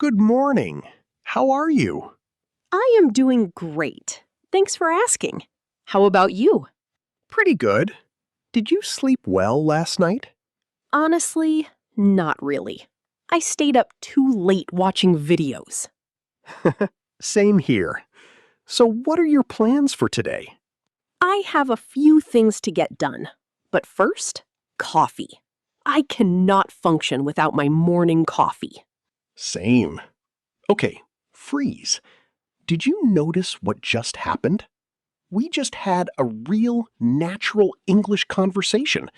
Good morning. How are you? I am doing great. Thanks for asking. How about you? Pretty good. Did you sleep well last night? Honestly, not really. I stayed up too late watching videos. Same here. So what are your plans for today? I have a few things to get done. But first, coffee. I cannot function without my morning coffee. Same. Okay, freeze. Did you notice what just happened? We just had a real, natural English conversation.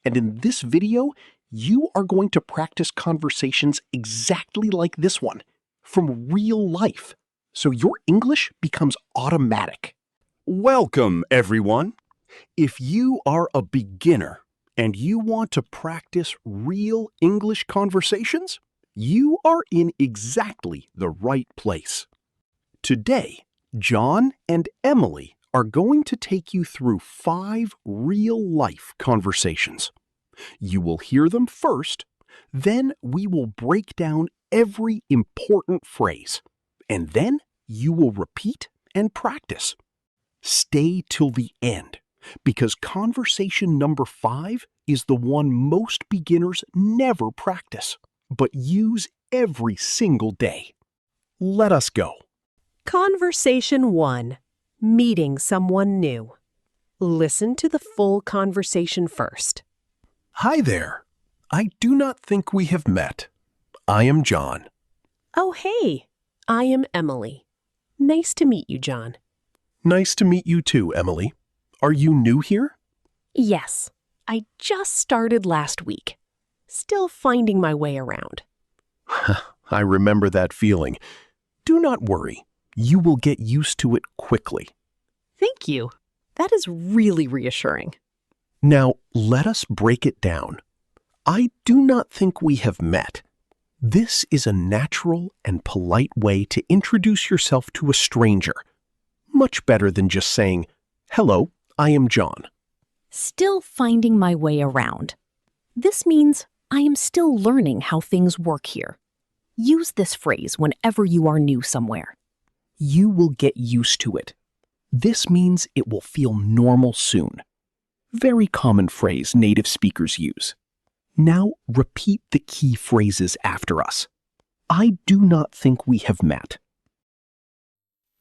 And in this video, you are going to practice conversations exactly like this one, from real life. So your English becomes automatic. Welcome, everyone. If you are a beginner and you want to practice real English conversations, you are in exactly the right place. Today, John and Emily are going to take you through 5 real-life conversations. You will hear them first, then we will break down every important phrase, and then you will repeat and practice. Stay till the end, because conversation number 5 is the one most beginners never practice, but use every single day. Let us go. Conversation 1. Meeting someone new. Listen to the full conversation first. Hi there. I do not think we have met. I am John. Oh, hey. I am Emily. Nice to meet you, John. Nice to meet you too, Emily. Are you new here? Yes, I just started last week. Still finding my way around. I remember that feeling. Do not worry. You will get used to it quickly. Thank you. That is really reassuring. Now, let us break it down. I do not think we have met. This is a natural and polite way to introduce yourself to a stranger. Much better than just saying, "Hello, I am John." Still finding my way around. This means I am still learning how things work here. Use this phrase whenever you are new somewhere. You will get used to it. This means it will feel normal soon. Very common phrase native speakers use. Now repeat the key phrases after us. I do not think we have met.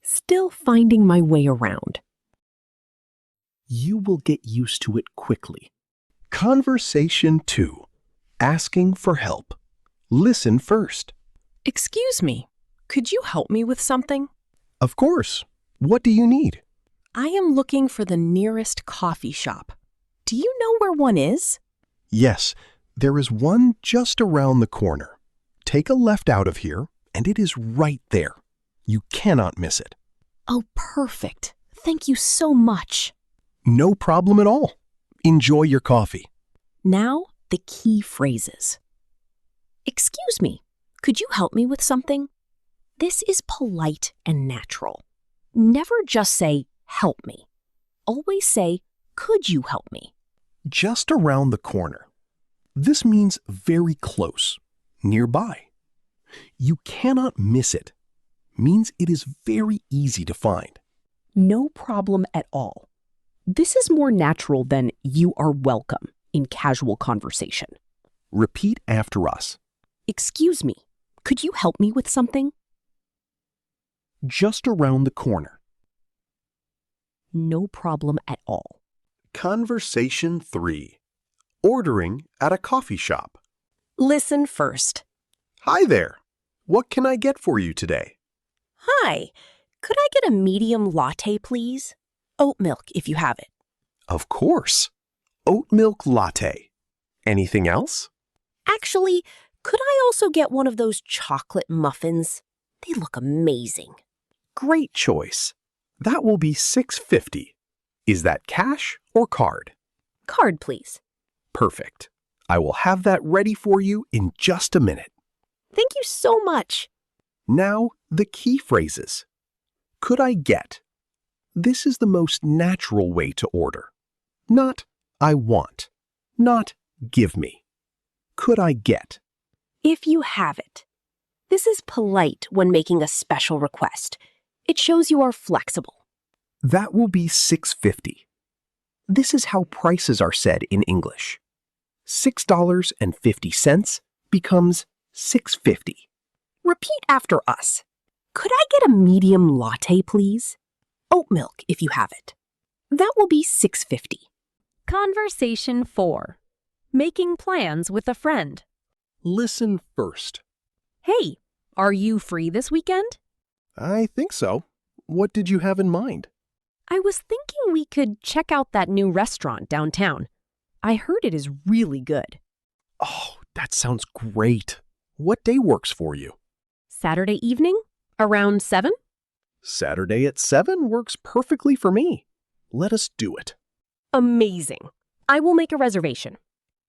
Still finding my way around. You will get used to it quickly. Conversation 2. Asking for help. Listen first. Excuse me, could you help me with something? Of course. What do you need? I am looking for the nearest coffee shop. Do you know where one is? Yes, there is one just around the corner. Take a left out of here, and it is right there. You cannot miss it. Oh, perfect. Thank you so much. No problem at all. Enjoy your coffee. Now, the key phrases. Excuse me, could you help me with something? This is polite and natural. Never just say, help me. Always say, could you help me? Just around the corner. This means very close, nearby. You cannot miss it. Means it is very easy to find. No problem at all. This is more natural than you are welcome in casual conversation. Repeat after us. Excuse me, could you help me with something? Just around the corner. No problem at all. Conversation 3. Ordering at a coffee shop. Listen first. Hi there. What can I get for you today? Hi, could I get a medium latte, please? Oat milk, if you have it. Of course. Oat milk latte. Anything else? Actually, could I also get one of those chocolate muffins? They look amazing. Great choice. That will be $6.50. Is that cash or card? Card, please. Perfect. I will have that ready for you in just a minute. Thank you so much. Now, the key phrases. Could I get? This is the most natural way to order. Not, I want. Not, give me. Could I get? If you have it. This is polite when making a special request. It shows you are flexible. That will be $6.50. This is how prices are said in English. $6.50 becomes $6.50. Repeat after us. Could I get a medium latte, please? Oat milk, if you have it. That will be $6.50. Conversation 4. Making plans with a friend. Listen first. Hey, are you free this weekend? I think so. What did you have in mind? I was thinking we could check out that new restaurant downtown. I heard it is really good. Oh, that sounds great. What day works for you? Saturday evening? Around 7? Saturday at 7 works perfectly for me. Let us do it. Amazing. I will make a reservation.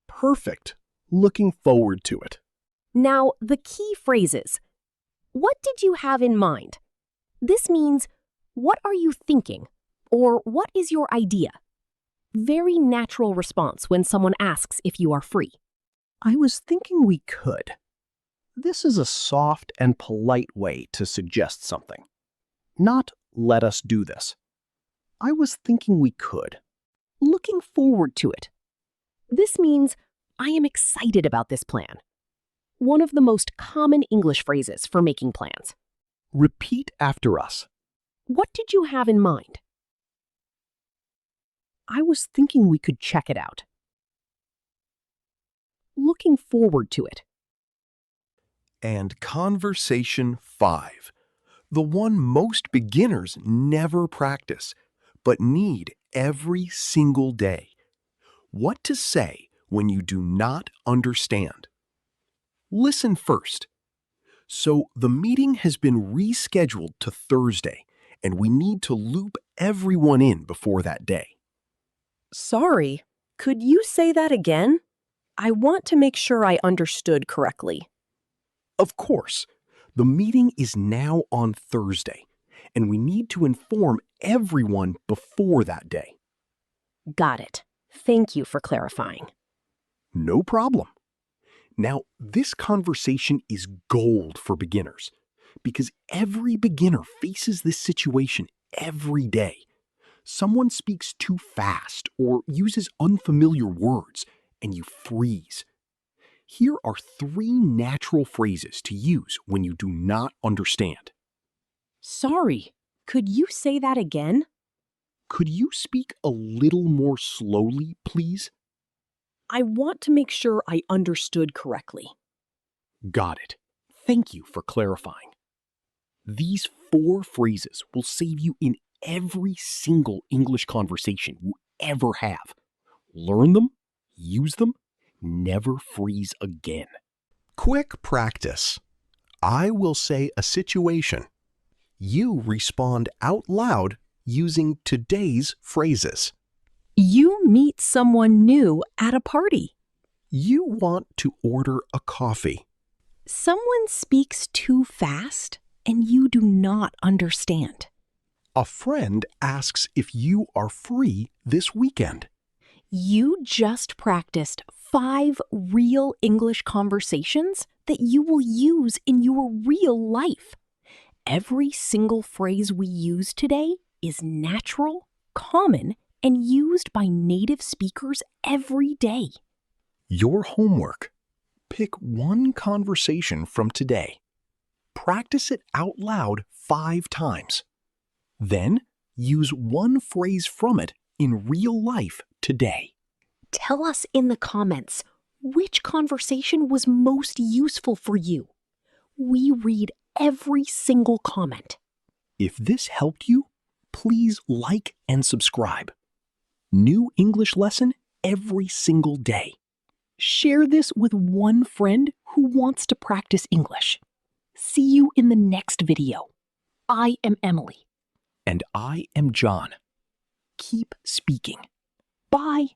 Perfect. Looking forward to it. Now, the key phrases. What did you have in mind? This means, what are you thinking? Or what is your idea? Very natural response when someone asks if you are free. I was thinking we could. This is a soft and polite way to suggest something. Not let us do this. I was thinking we could. Looking forward to it. This means, I am excited about this plan. One of the most common English phrases for making plans. Repeat after us. What did you have in mind? I was thinking we could check it out. Looking forward to it. And conversation 5. The one most beginners never practice, but need every single day. What to say when you do not understand. Listen first. So the meeting has been rescheduled to Thursday, and we need to loop everyone in before that day. Sorry, could you say that again? I want to make sure I understood correctly. Of course, the meeting is now on Thursday, and we need to inform everyone before that day. Got it. Thank you for clarifying. No problem. Now, this conversation is gold for beginners because every beginner faces this situation every day. Someone speaks too fast or uses unfamiliar words, and you freeze. Here are 3 natural phrases to use when you do not understand. Sorry, could you say that again? Could you speak a little more slowly, please? I want to make sure I understood correctly. Got it. Thank you for clarifying. These 4 phrases will save you in every single English conversation you ever have. Learn them, use them, never freeze again. Quick practice. I will say a situation. You respond out loud using today's phrases. You meet someone new at a party. You want to order a coffee. Someone speaks too fast and you do not understand. A friend asks if you are free this weekend. You just practiced 5 real English conversations that you will use in your real life. Every single phrase we use today is natural, common, and used by native speakers every day. Your homework. Pick one conversation from today. Practice it out loud 5 times. Then use one phrase from it in real life today. Tell us in the comments which conversation was most useful for you. We read every single comment. If this helped you, please like and subscribe. New English lesson every single day. Share this with one friend who wants to practice English. See you in the next video. I am Emily. And I am John. Keep speaking. Bye.